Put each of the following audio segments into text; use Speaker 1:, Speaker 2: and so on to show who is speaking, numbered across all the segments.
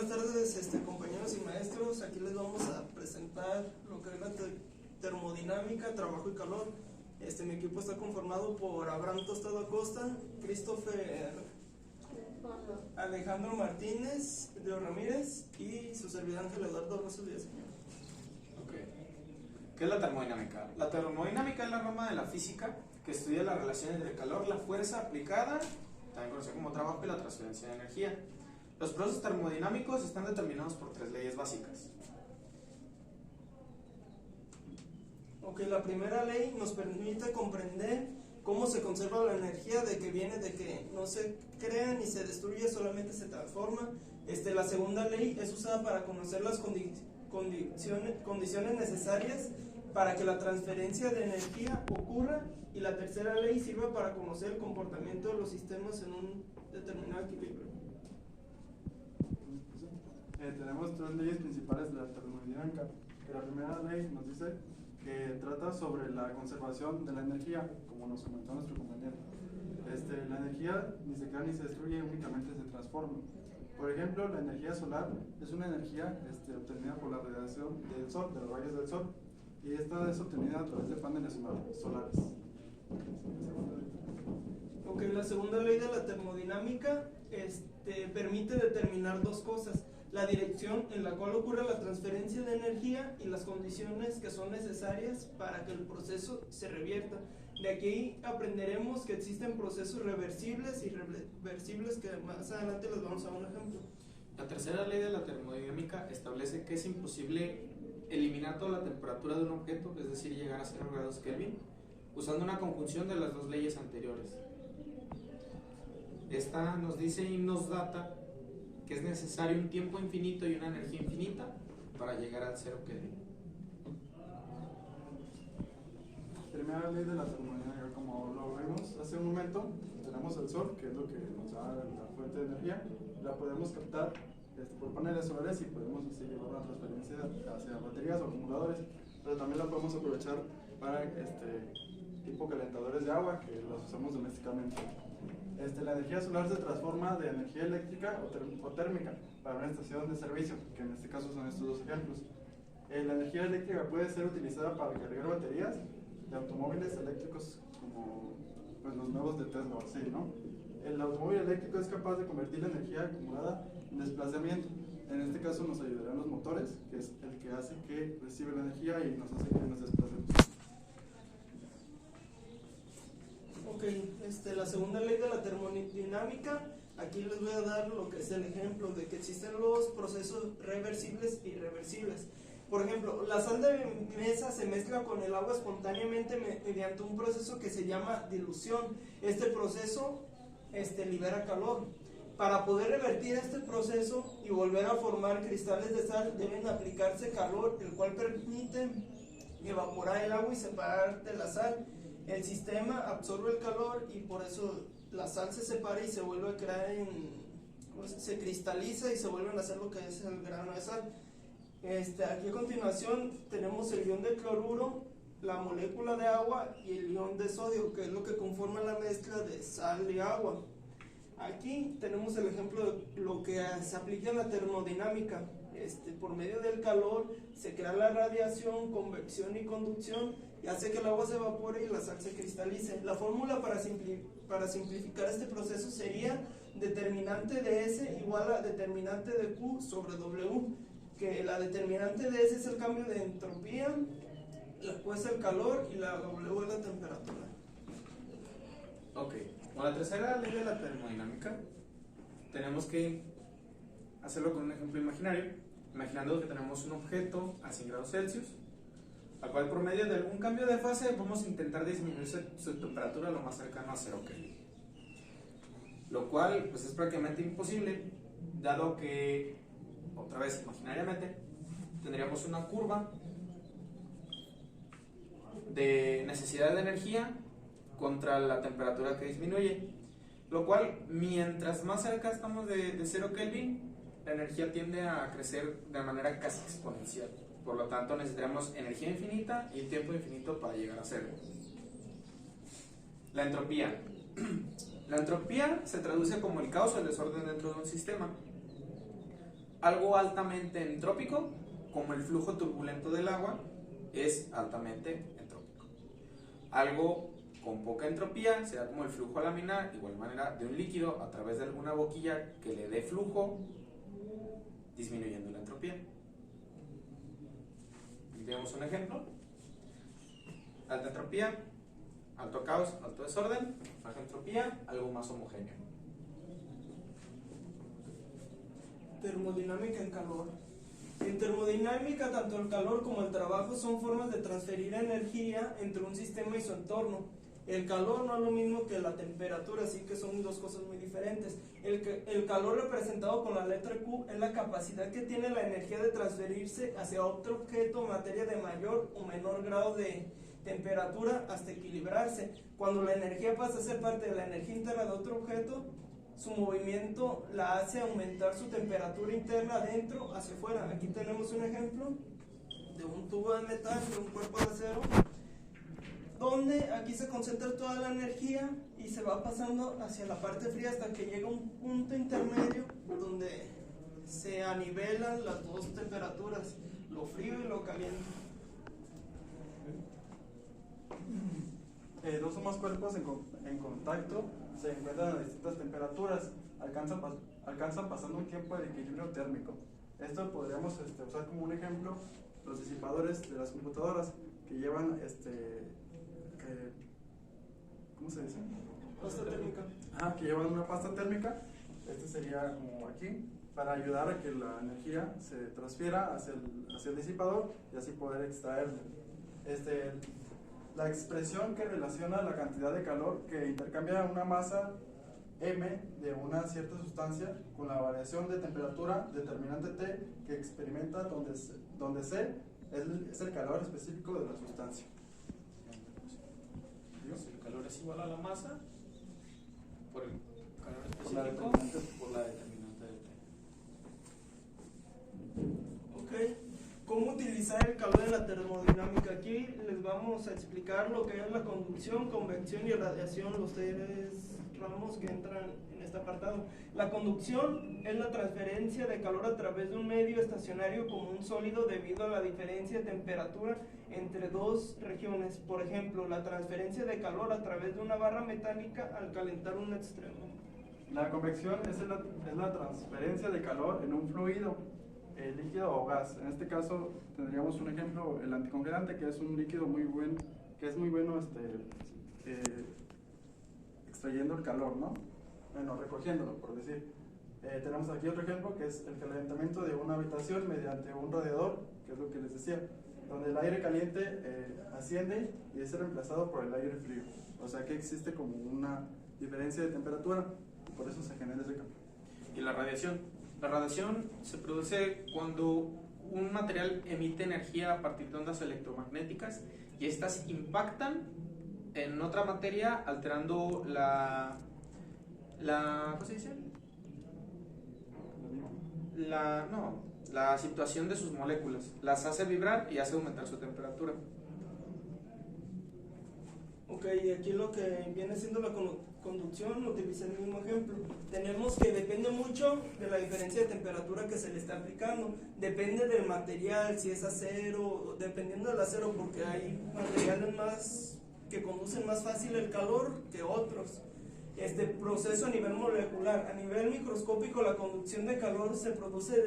Speaker 1: buenas tardes, compañeros y maestros. Aquí les vamos a presentar lo que es la termodinámica, trabajo y calor. Mi equipo está conformado por Abraham Tostado Acosta, Christopher Alejandro Martínez, Leo Ramírez y su servidor Ángel Eduardo Rosas Villaseñor.
Speaker 2: Okay. ¿Qué es la termodinámica? La termodinámica es la rama de la física que estudia la relación entre el calor, la fuerza aplicada, también conocida como trabajo, y la transferencia de energía. Los procesos termodinámicos están determinados por 3 leyes básicas.
Speaker 1: Ok, la primera ley nos permite comprender cómo se conserva la energía, de que viene de que no se crea ni se destruye, solamente se transforma. La segunda ley es usada para conocer las condiciones necesarias para que la transferencia de energía ocurra, y la tercera ley sirve para conocer el comportamiento de los sistemas en un determinado equilibrio.
Speaker 3: Tenemos 3 leyes principales de la termodinámica. La primera ley nos dice que trata sobre la conservación de la energía, como nos comentó nuestro compañero. La energía ni se crea ni se destruye, únicamente se transforma. Por ejemplo, la energía solar es una energía obtenida por la radiación del sol, de los rayos del sol, y esta es obtenida a través de paneles solares.
Speaker 1: Ok, la segunda ley de la termodinámica permite determinar 2 cosas: la dirección en la cual ocurre la transferencia de energía y las condiciones que son necesarias para que el proceso se revierta. De aquí aprenderemos que existen procesos reversibles y irreversibles, que más adelante les vamos a dar un ejemplo.
Speaker 2: La tercera ley de la termodinámica establece que es imposible eliminar toda la temperatura de un objeto, es decir, llegar a 0 grados Kelvin, usando una conjunción de las 2 leyes anteriores. Esta nos dice y nos data que es necesario un tiempo infinito y una energía infinita para llegar al 0 Kelvin.
Speaker 3: Primera ley de la termodinámica, como lo vimos hace un momento, tenemos el sol, que es lo que nos da la fuente de energía. La podemos captar por paneles solares y podemos así llevar una transferencia hacia baterías o acumuladores, pero también la podemos aprovechar para tipo calentadores de agua, que los usamos domésticamente. La energía solar se transforma de energía eléctrica o térmica para una estación de servicio, que en este caso son estos 2 ejemplos. La energía eléctrica puede ser utilizada para cargar baterías de automóviles eléctricos, como pues, los nuevos de Tesla, así, ¿no? El automóvil eléctrico es capaz de convertir la energía acumulada en desplazamiento. En este caso nos ayudarán los motores, que es el que hace que recibe la energía y nos hace que nos desplacemos.
Speaker 1: Ok, la segunda ley de la termodinámica, aquí les voy a dar lo que es el ejemplo de que existen los procesos reversibles y irreversibles. Por ejemplo, la sal de mesa se mezcla con el agua espontáneamente mediante un proceso que se llama dilución. Este proceso libera calor. Para poder revertir este proceso y volver a formar cristales de sal, deben aplicarse calor, el cual permite evaporar el agua y separar de la sal. El sistema absorbe el calor y por eso la sal se separa y se vuelve a crear se cristaliza y se vuelve a hacer lo que es el grano de sal. Aquí a continuación tenemos el ion de cloruro, la molécula de agua y el ion de sodio, que es lo que conforma la mezcla de sal y agua. Aquí tenemos el ejemplo de lo que se aplica en la termodinámica. Por medio del calor se crea la radiación, convección y conducción, y hace que el agua se evapore y la sal se cristalice. La fórmula para simplificar este proceso sería determinante de S igual a determinante de Q sobre W, que la determinante de S es el cambio de entropía, la Q es el calor y la W es la temperatura.
Speaker 2: Ok, con la tercera ley de la termodinámica tenemos que hacerlo con un ejemplo imaginario, imaginando que tenemos un objeto a 100 grados Celsius, al cual por medio de algún cambio de fase vamos a intentar disminuir su temperatura lo más cercano a 0 Kelvin, lo cual pues es prácticamente imposible, dado que, otra vez imaginariamente, tendríamos una curva de necesidad de energía contra la temperatura que disminuye, lo cual mientras más cerca estamos de 0 Kelvin, la energía tiende a crecer de manera casi exponencial. Por lo tanto, necesitaremos energía infinita y tiempo infinito para llegar a 0. La entropía. La entropía se traduce como el caos o el desorden dentro de un sistema. algo altamente entrópico, como el flujo turbulento del agua, es altamente entrópico. Algo con poca entropía será como el flujo laminar, de igual manera de un líquido a través de alguna boquilla que le dé flujo, disminuyendo la entropía. Aquí tenemos un ejemplo: alta entropía, alto caos, alto desorden; baja entropía, algo más homogéneo.
Speaker 1: Termodinámica en calor. En termodinámica, tanto el calor como el trabajo son formas de transferir energía entre un sistema y su entorno. El calor no es lo mismo que la temperatura, así que son dos cosas muy diferentes. El calor representado con la letra Q es la capacidad que tiene la energía de transferirse hacia otro objeto o materia de mayor o menor grado de temperatura hasta equilibrarse. Cuando la energía pasa a ser parte de la energía interna de otro objeto, su movimiento la hace aumentar su temperatura interna adentro hacia afuera. Aquí tenemos un ejemplo de un tubo de metal, de un cuerpo de acero, donde aquí se concentra toda la energía y se va pasando hacia la parte fría hasta que llega a un punto intermedio donde se anivelan las dos temperaturas, lo frío y lo caliente.
Speaker 3: Dos o más cuerpos en contacto se encuentran a distintas temperaturas, alcanzan pasando un tiempo de equilibrio térmico. Esto podríamos usar como un ejemplo los disipadores de las computadoras que llevan ¿cómo se dice?
Speaker 1: Pasta térmica.
Speaker 3: Que llevan una pasta térmica. Este sería como aquí, para ayudar a que la energía se transfiera hacia el disipador y así poder extraerla. La expresión que relaciona la cantidad de calor que intercambia una masa M de una cierta sustancia con la variación de temperatura determinante T que experimenta donde C es el calor específico de la sustancia.
Speaker 2: Si el calor es igual a la masa, por el calor específico, por la determinante de T.
Speaker 1: Ok. ¿Cómo utilizar el calor en la termodinámica? Aquí les vamos a explicar lo que es la conducción, convección y radiación, los tres ramos que entran en este apartado. La conducción es la transferencia de calor a través de un medio estacionario como un sólido debido a la diferencia de temperatura entre dos regiones. Por ejemplo, la transferencia de calor a través de una barra metálica al calentar un extremo.
Speaker 3: La convección es la transferencia de calor en un fluido, líquido o gas. En este caso tendríamos un ejemplo, el anticongelante, que es un líquido muy bueno, extrayendo el calor, ¿no? Bueno, recogiéndolo, por decir. Tenemos aquí otro ejemplo, que es el calentamiento de una habitación mediante un radiador, que es lo que les decía, donde el aire caliente asciende y es reemplazado por el aire frío. O sea que existe como una diferencia de temperatura y por eso se genera ese cambio.
Speaker 2: Y la radiación. La radiación se produce cuando un material emite energía a partir de ondas electromagnéticas y estas impactan en otra materia alterando ¿cómo se dice? La situación de sus moléculas. Las hace vibrar y hace aumentar su temperatura.
Speaker 1: Ok, y aquí lo que viene siendo la conducción, utilicé el mismo ejemplo. Tenemos que depende mucho de la diferencia de temperatura que se le está aplicando. Depende del material, si es acero, dependiendo del acero, porque hay materiales que conducen más fácil el calor que otros. Este proceso a nivel molecular, a nivel microscópico, la conducción de calor se produce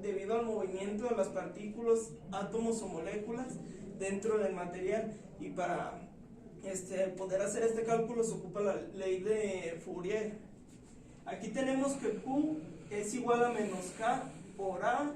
Speaker 1: debido al movimiento de las partículas, átomos o moléculas dentro del material, y para poder hacer este cálculo se ocupa la ley de Fourier. Aquí tenemos que Q es igual a menos K por A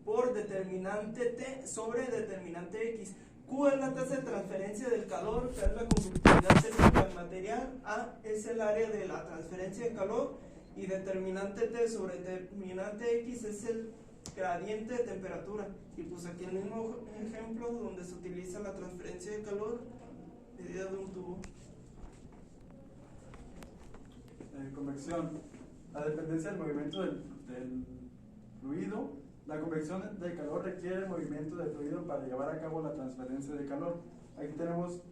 Speaker 1: por determinante T sobre determinante X. Q es la tasa de transferencia del calor, K es la conductividad térmica del material, A es el área de la transferencia de calor y determinante T sobre determinante X es el gradiente de temperatura. Y pues aquí el mismo ejemplo donde se utiliza la transferencia de calor medida de un tubo.
Speaker 3: Convección. A dependencia del movimiento del fluido, la convección del calor requiere el movimiento del fluido para llevar a cabo la transferencia de calor. Aquí tenemos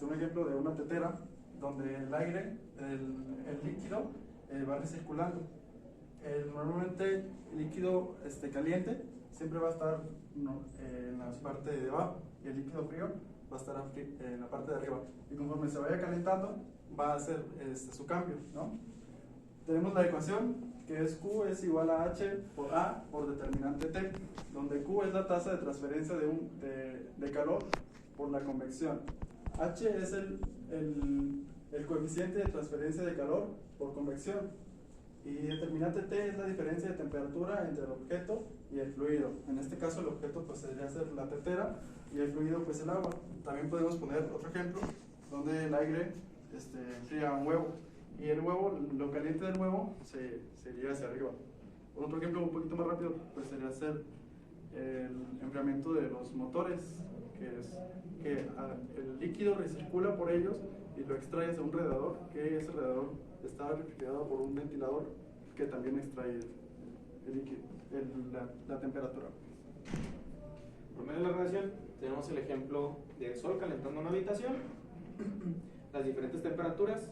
Speaker 3: un ejemplo de una tetera donde el aire, el líquido, va recirculando. Normalmente el líquido caliente siempre va a estar en la parte de abajo y el líquido frío va a estar en la parte de arriba. Y conforme se vaya calentando, va a hacer su cambio, ¿no? Tenemos la ecuación que es Q es igual a H por A por determinante T, donde Q es la tasa de transferencia de calor por la convección. H es el coeficiente de transferencia de calor por convección. Y determinante T es la diferencia de temperatura entre el objeto y el fluido. En este caso el objeto pues debería ser la tetera y el fluido pues el agua. También podemos poner otro ejemplo donde el aire enfría un huevo y el huevo, lo caliente del huevo se iría hacia arriba. Otro ejemplo un poquito más rápido pues sería hacer el enfriamiento de los motores, que es que el líquido recircula por ellos y lo extrae hacia un radiador, que ese radiador está refrigerado por un ventilador que también extrae el líquido, la temperatura.
Speaker 2: Por medio de la radiación tenemos el ejemplo del sol calentando una habitación, las diferentes temperaturas.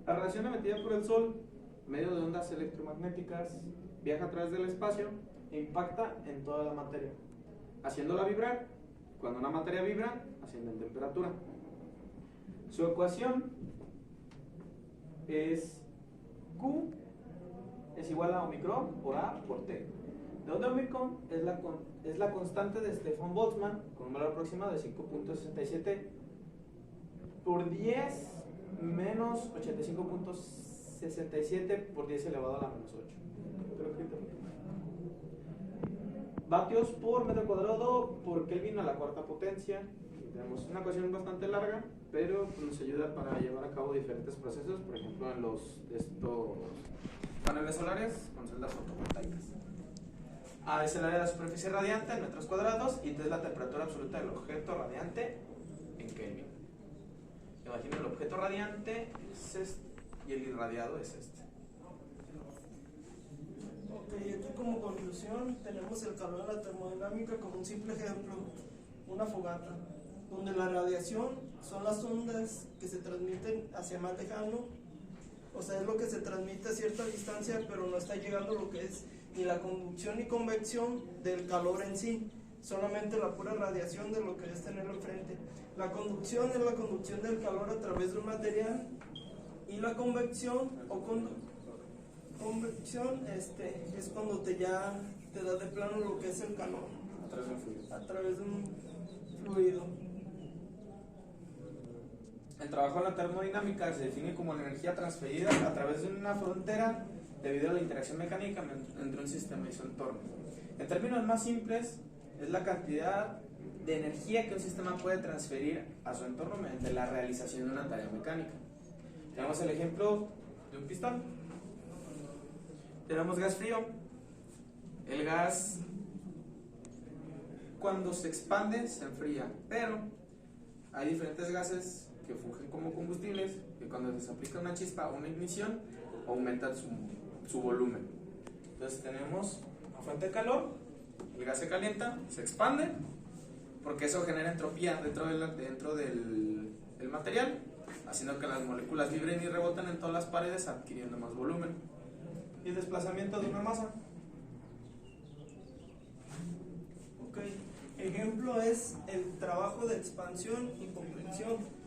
Speaker 2: La radiación emitida por el sol, medio de ondas electromagnéticas, viaja a través del espacio e impacta en toda la materia, haciéndola vibrar. Cuando una materia vibra, asciende en temperatura. Su ecuación es Q es igual a Omicron por A por T, donde Omicron es la constante de Stefan Boltzmann con un valor aproximado de 5.67 por 10 menos 85.67 por 10 elevado a la menos 8. Vatios por metro cuadrado por Kelvin a la cuarta potencia. Tenemos una ecuación bastante larga, pero nos ayuda para llevar a cabo diferentes procesos, por ejemplo en estos paneles solares con celdas fotovoltaicas. A es el área de la superficie radiante en metros cuadrados y T es la temperatura absoluta del objeto radiante en Kelvin. Imaginen, el objeto radiante es este y el irradiado es este.
Speaker 1: Ok, aquí como conclusión tenemos el calor de la termodinámica como un simple ejemplo, una fogata, donde la radiación son las ondas que se transmiten hacia más lejano, o sea, es lo que se transmite a cierta distancia, pero no está llegando lo que es ni la conducción ni convección del calor en sí, solamente la pura radiación de lo que es tenerlo enfrente. La conducción es la conducción del calor a través de un material y la convección o convección es cuando te da de plano lo que es el calor a través de un fluido.
Speaker 2: El trabajo en la termodinámica se define como la energía transferida a través de una frontera debido a la interacción mecánica entre un sistema y su entorno. En términos más simples, es la cantidad de energía que un sistema puede transferir a su entorno mediante la realización de una tarea mecánica. Tenemos el ejemplo de un pistón. Tenemos gas frío. El gas, cuando se expande, se enfría, pero hay diferentes gases que fungen como combustibles que cuando se aplica una chispa o una ignición aumentan su volumen. Entonces tenemos una fuente de calor, el gas se calienta, se expande, porque eso genera entropía dentro del material, haciendo que las moléculas vibren y reboten en todas las paredes, adquiriendo más volumen. Y el desplazamiento de una masa.
Speaker 1: Ok, ejemplo es el trabajo de expansión y compresión.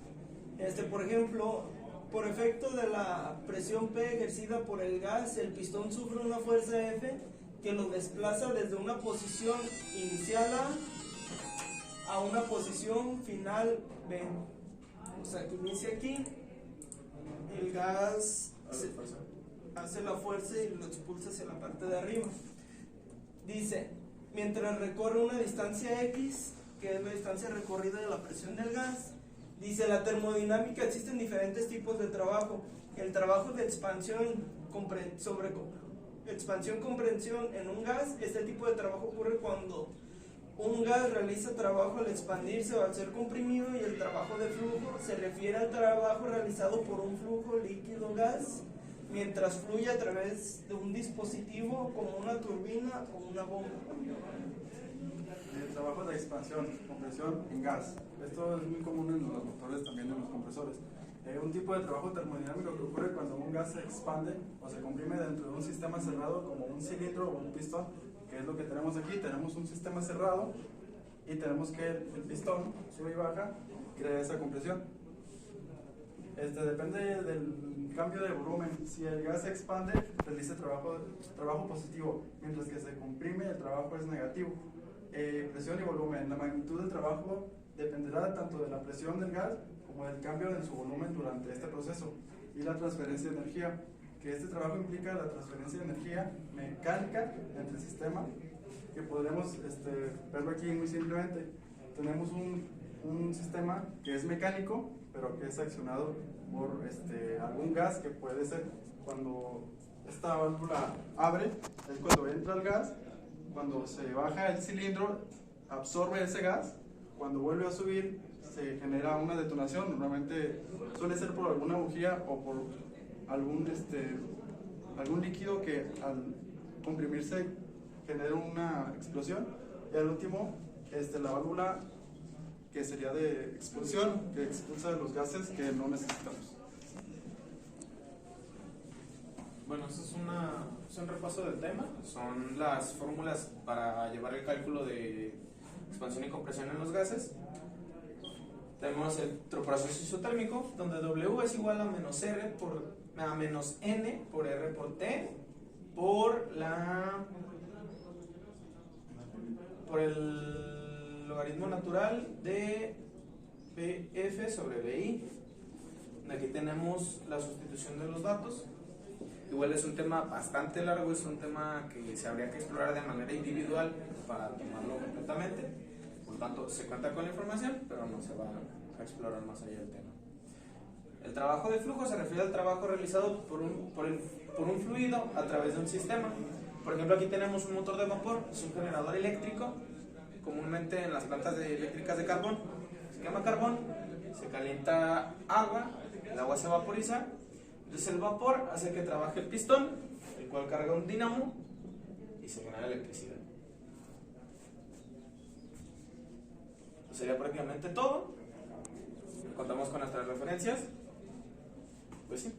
Speaker 1: Por ejemplo, por efecto de la presión P ejercida por el gas, el pistón sufre una fuerza F que lo desplaza desde una posición inicial A una posición final B. O sea, que inicia aquí, el gas hace la fuerza y lo expulsa hacia la parte de arriba. Dice, mientras recorre una distancia X, que es la distancia recorrida de la presión del gas, dice, la termodinámica existen diferentes tipos de trabajo. El trabajo de expansión comprensión en un gas, este tipo de trabajo ocurre cuando un gas realiza trabajo al expandirse o al ser comprimido, y el trabajo de flujo se refiere al trabajo realizado por un flujo líquido-gas mientras fluye a través de un dispositivo como una turbina o una bomba.
Speaker 3: El trabajo de expansión, compresión en gas. Esto es muy común en los motores, también en los compresores. Un tipo de trabajo termodinámico que ocurre cuando un gas se expande o se comprime dentro de un sistema cerrado como un cilindro o un pistón, que es lo que tenemos aquí. Tenemos un sistema cerrado y tenemos que el pistón sube y baja, crea esa compresión. Depende del cambio de volumen. Si el gas se expande, realiza trabajo positivo, mientras que se comprime, el trabajo es negativo. Presión y volumen. La magnitud del trabajo dependerá tanto de la presión del gas como del cambio en su volumen durante este proceso. Y la transferencia de energía, que este trabajo implica la transferencia de energía mecánica entre el sistema, que podremos verlo aquí muy simplemente. Tenemos un sistema que es mecánico, pero que es accionado por algún gas, que puede ser cuando esta válvula abre, es cuando entra el gas, cuando se baja el cilindro, absorbe ese gas, cuando vuelve a subir, se genera una detonación. Normalmente suele ser por alguna bujía o por algún líquido que al comprimirse genera una explosión. Y al último, la válvula, que sería de expulsión, que expulsa los gases que no necesitamos.
Speaker 2: Bueno, eso es un repaso del tema. Son las fórmulas para llevar el cálculo de expansión y compresión en los gases. Tenemos el proceso isotérmico, donde W es igual a menos menos N por R por T por el logaritmo natural de BF sobre BI. Aquí tenemos la sustitución de los datos. Igual es un tema bastante largo, es un tema que se habría que explorar de manera individual para tomarlo completamente. Por lo tanto, se cuenta con la información, pero no se va a explorar más allá del tema. El trabajo de flujo se refiere al trabajo realizado por un fluido a través de un sistema. Por ejemplo, aquí tenemos un motor de vapor, es un generador eléctrico, comúnmente en las plantas eléctricas de carbón. Se quema carbón, se calienta agua, el agua se vaporiza, entonces el vapor hace que trabaje el pistón, el cual carga un dínamo y se genera electricidad. Eso sería prácticamente todo. Contamos con nuestras referencias. Pues sí.